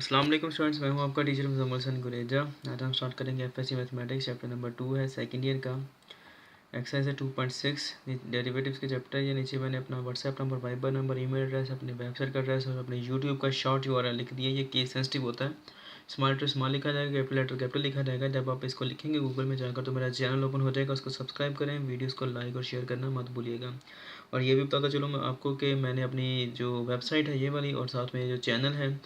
अस्सलाम वालेकुम स्टूडेंट्स, मैं हूं आपका टीचर मुजम्मल हसन गुरेजा। आज हम स्टार्ट करेंगे एफएससी मैथमेटिक्स चैप्टर नंबर 2 है सेकंड ईयर का। एक्सरसाइज है 2.6 डेरिवेटिव्स के चैप्टर। ये नीचे मैंने अपना WhatsApp number, Viber number, email address, अपने वेबसाइट का एड्रेस और अपने यूट्यूब का शॉर्ट यूआरएल लिख दिया। ये केस सेंसिटिव होता है। स्मॉल लेटर स्मॉल लिखा जाएगा, कैपिटल लेटर कैपिटल लिखा जाएगा। जब आप इसको लिखेंगे गूगल में जाकर तो मेरा चैनल ओपन हो जाएगा, उसको सब्सक्राइब करें, वीडियोज़ को लाइक और शेयर करना मत भूलिएगा। और ये भी बताता चलो मैं आपको कि मैंने अपनी जो वेबसाइट है ये वाली और साथ में जो चैनल है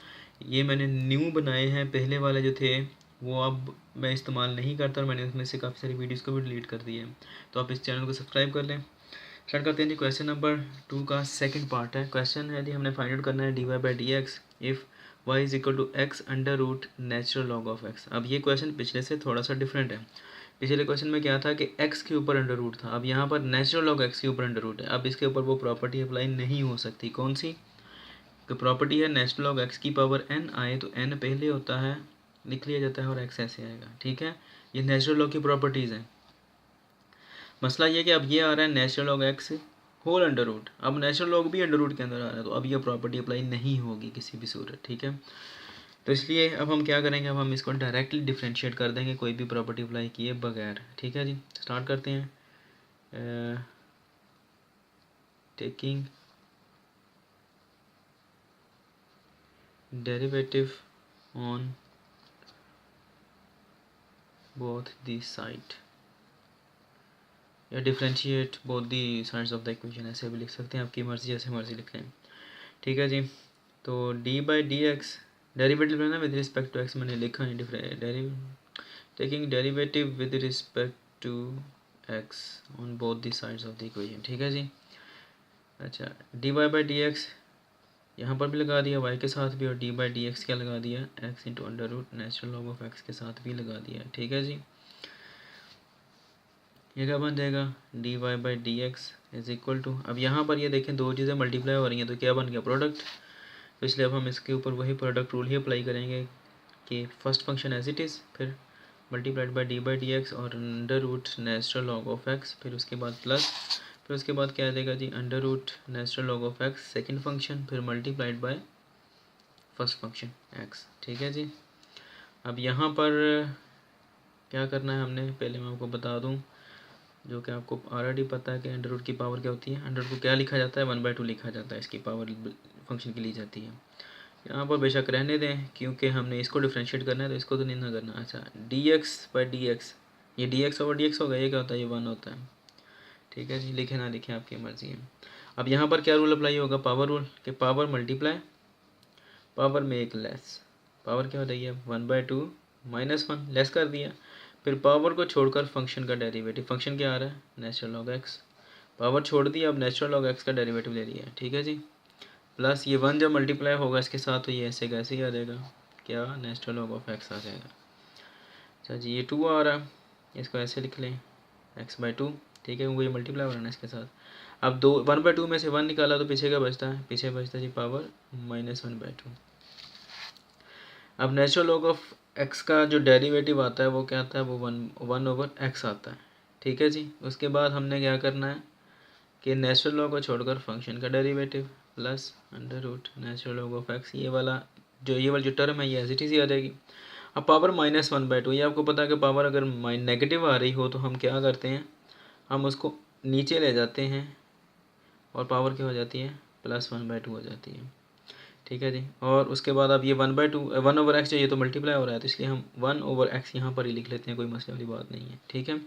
ये मैंने न्यू बनाए हैं। पहले वाले जो थे वो अब मैं इस्तेमाल नहीं करता और मैंने उसमें से काफ़ी सारी वीडियोस को भी डिलीट कर दिए हैं। तो आप इस चैनल को सब्सक्राइब कर लें। स्टार्ट करते हैं जी। क्वेश्चन नंबर 2 का सेकंड पार्ट है। क्वेश्चन है जी, हमने फाइंड आउट करना है d y by d x if y is equal to x under root natural log of x. अब ये क्वेश्चन पिछले से थोड़ा सा डिफरेंट है। पिछले क्वेश्चन में क्या था कि x के ऊपर अंडर रूट था, अब यहाँ पर नेचुरल लॉग x के ऊपर अंडर रूट है। अब इसके ऊपर वो प्रॉपर्टी अप्लाई नहीं हो सकती। कौन सी? तो प्रॉपर्टी है नेचुरल लॉग x की पावर n आए तो n पहले होता है, लिख लिया जाता है और x ऐसे आएगा। ठीक है, ये नेचुरल लॉग की प्रॉपर्टीज़ हैं। मसला ये कि अब ये आ रहा है natural log x whole under root. अब नेचुरल लॉग भी अंडर रूट के अंदर आ रहा है, तो अब ये प्रॉपर्टी अप्लाई नहीं होगी किसी भी सूरत। ठीक है, तो इसलिए अब हम क्या करेंगे, अब हम इसको डायरेक्टली डिफ्रेंशिएट कर देंगे कोई भी प्रॉपर्टी अप्लाई किए बगैर। ठीक है जी, स्टार्ट करते हैं। Taking derivative on both the side या differentiate both the sides of the equation, ऐसे भी लिख सकते हैं, आपकी मर्ज़ी जैसे मर्ज़ी लिख लें। ठीक है जी, तो d by d x derivative लेना विद रिस्पेक्ट टू एक्स मैंने लिखा है। Taking derivative with respect to x on both the sides of the equation. ठीक है जी, अच्छा d y by d x यहाँ पर भी लगा दिया y के साथ भी, और डी बाई डी एक्स क्या लगा दिया, x into under root natural log of x के साथ भी लगा दिया। ठीक है जी, ये क्या बन जाएगा, d y by d x is equal to, अब यहाँ पर ये देखें दो चीज़ें मल्टीप्लाई हो रही हैं तो क्या बन गया, प्रोडक्ट। तो इसलिए अब हम इसके ऊपर वही प्रोडक्ट रूल ही अप्लाई करेंगे कि first function as it is, फिर मल्टीप्लाइड बाई डी एक्स और under root natural log of x, फिर उसके बाद प्लस, फिर उसके बाद क्या आ जाएगा जी, under root natural log of x second function, फिर multiplied by first function x. ठीक है जी, अब यहाँ पर क्या करना है हमने, पहले मैं आपको बता दूँ जो कि आपको ऑलरेडी पता है कि अंडर रूट की पावर क्या होती है। अंडर रूट को क्या लिखा जाता है, 1/2 लिखा जाता है, इसकी पावर फंक्शन की ली जाती है। यहाँ पर बेशक रहने दें क्योंकि हमने इसको डिफ्रेंशिएट करना है तो इसको तो नहीं ना करना। अच्छा d x by d x, ये d x over d x होगा, ये क्या होता है, ये 1 होता है। ठीक है जी, लिखे ना लिखें आपकी मर्ज़ी है। अब यहाँ पर क्या रूल अप्लाई होगा, पावर रूल, कि पावर मल्टीप्लाई पावर में एक लेस, पावर क्या हो जाएगी अब 1/2 -1 लेस कर दिया, फिर पावर को छोड़कर फंक्शन का डेरिवेटिव, फंक्शन क्या आ रहा है नेचुरल लॉग एक्स, पावर छोड़ दिया, अब नेचुरल लॉग एक्स का डेरिवेटिव ले लिया। ठीक है जी, प्लस ये 1 जब मल्टीप्लाई होगा इसके साथ तो ये ऐसे कैसे ही आ जाएगा, क्या नेचुरल लॉग ऑफ एक्स आ जाएगा। अच्छा जी, ये 2 आ रहा है, इसको ऐसे लिख लें x/2। ठीक है, वो ये मल्टीप्लाई हो रहा है ना इसके साथ। अब 1/2 में से 1 निकाला तो पीछे क्या बचता है, पीछे बचता है जी पावर -1/2। अब नेचुरल लॉग ऑफ एक्स का जो डेरिवेटिव आता है वो क्या आता है, वो 1/x आता है। ठीक है जी, उसके बाद हमने क्या करना है कि नेचुरल लॉग को छोड़कर फंक्शन का derivative plus under root natural log of x, ये वाला जो टर्म है ये एज इट इज़ ही आ जाएगी। अब पावर -1/2, ये आपको पता है कि पावर अगर नेगेटिव आ रही हो तो हम क्या करते हैं, हम उसको नीचे ले जाते हैं और पावर क्या हो जाती है, +1/2 हो जाती है। ठीक है जी, और उसके बाद अब ये 1/2 1/x चाहिए तो मल्टीप्लाई हो रहा है तो इसलिए हम 1/x यहाँ पर ही लिख लेते हैं, कोई मसले वाली बात नहीं है। ठीक है,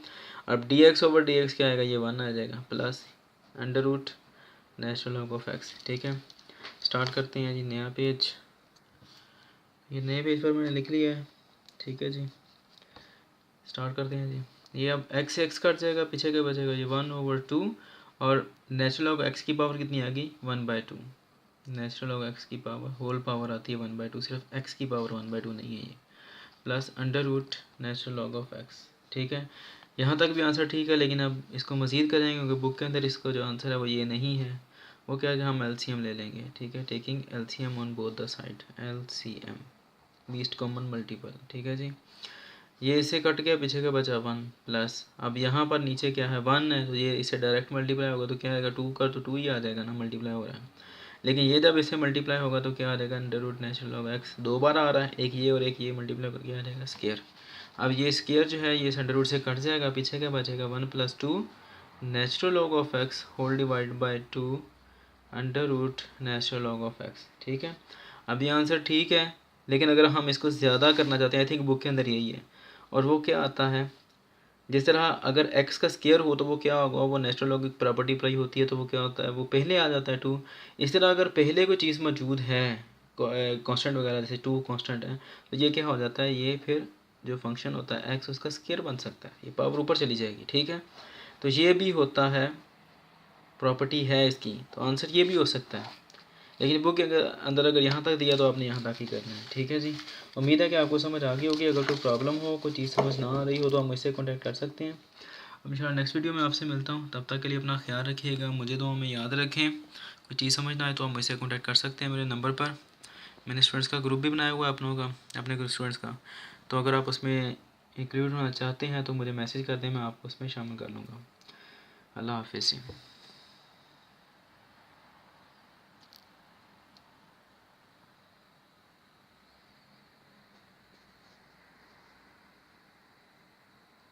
अब dx/dx क्या आएगा, ये 1 आ जाएगा plus under root natural log of x. ठीक है, स्टार्ट करते हैं जी नया पेज, ये नए पेज पर मैंने लिख लिया है। ठीक है जी, स्टार्ट करते हैं जी। ये अब x से x कट जाएगा, पीछे क्या बचेगा, ये 1/2 और नेचुरल लॉग एक्स की पावर कितनी आ गई, 1/2। नेचुरल लॉग एक्स की पावर होल पावर आती है 1/2, सिर्फ एक्स की पावर 1/2 नहीं है ये, plus under root natural log of x. ठीक है, यहाँ तक भी आंसर ठीक है, लेकिन अब इसको मज़ीद करेंगे क्योंकि बुक के अंदर इसको जो आंसर है वो ये नहीं है, वो क्या है, हम एलसीएम ले लेंगे। ठीक है, taking LCM on both the side, LCM least common multiple. ठीक है जी, ये इससे कट गया, पीछे का बचा 1 प्लस, अब यहाँ पर नीचे क्या है 1 है तो ये इससे डायरेक्ट मल्टीप्लाई होगा तो क्या आएगा 2 का, तो 2 ही आ जाएगा ना, मल्टीप्लाई हो रहा है। लेकिन ये जब इससे मल्टीप्लाई होगा तो क्या आ जाएगा, under root natural log x, दो बार आ रहा है, एक ये और एक ये मल्टीप्लाई करके आ जाएगा स्केयर। अब ये स्केयर जो है ये अंडर रूट से कट जाएगा, पीछे क्या बचेगा 1 + 2 natural log of x whole divide by 2 under root natural log of x. ठीक है, अब ये आंसर ठीक है, लेकिन अगर हम इसको ज़्यादा करना चाहते हैं, आई थिंक बुक के अंदर यही है, और वो क्या आता है, जिस तरह अगर x का स्केयर हो तो वो क्या होगा, वो नेचुरल लॉग की प्रॉपर्टी अप्लाई होती है, तो वो क्या होता है, वो पहले आ जाता है 2। इस तरह अगर पहले कोई चीज़ मौजूद है कांस्टेंट वगैरह, जैसे 2 कांस्टेंट है, तो ये क्या हो जाता है, ये फिर जो फंक्शन होता है x उसका स्केयर बन सकता है, ये पावर ऊपर चली जाएगी। ठीक है, तो ये भी होता है, प्रॉपर्टी है इसकी, तो आंसर ये भी हो सकता है, लेकिन बुक के अंदर अगर यहाँ तक दिया तो आपने यहाँ तक ही करना है। ठीक है जी, उम्मीद है कि आपको समझ आ गई होगी। अगर कोई प्रॉब्लम हो, कोई चीज़ समझ ना आ रही हो तो आप मुझसे कॉन्टैक्ट कर सकते हैं। अब इंशाल्लाह नेक्स्ट वीडियो में आपसे मिलता हूँ, तब तक के लिए अपना ख्याल रखिएगा, मुझे दुआ में याद रखें। कोई चीज़ समझना है तो आप मुझसे कॉन्टैक्ट कर सकते हैं मेरे नंबर पर। मैंने स्टूडेंट्स का ग्रुप भी बनाया हुआ है अपनों का, अपने स्टूडेंट्स का, तो अगर आप उसमें इंक्लूड होना चाहते हैं तो मुझे मैसेज कर दें, मैं आपको उसमें शामिल कर लूँगा। अल्लाह हाफिज़।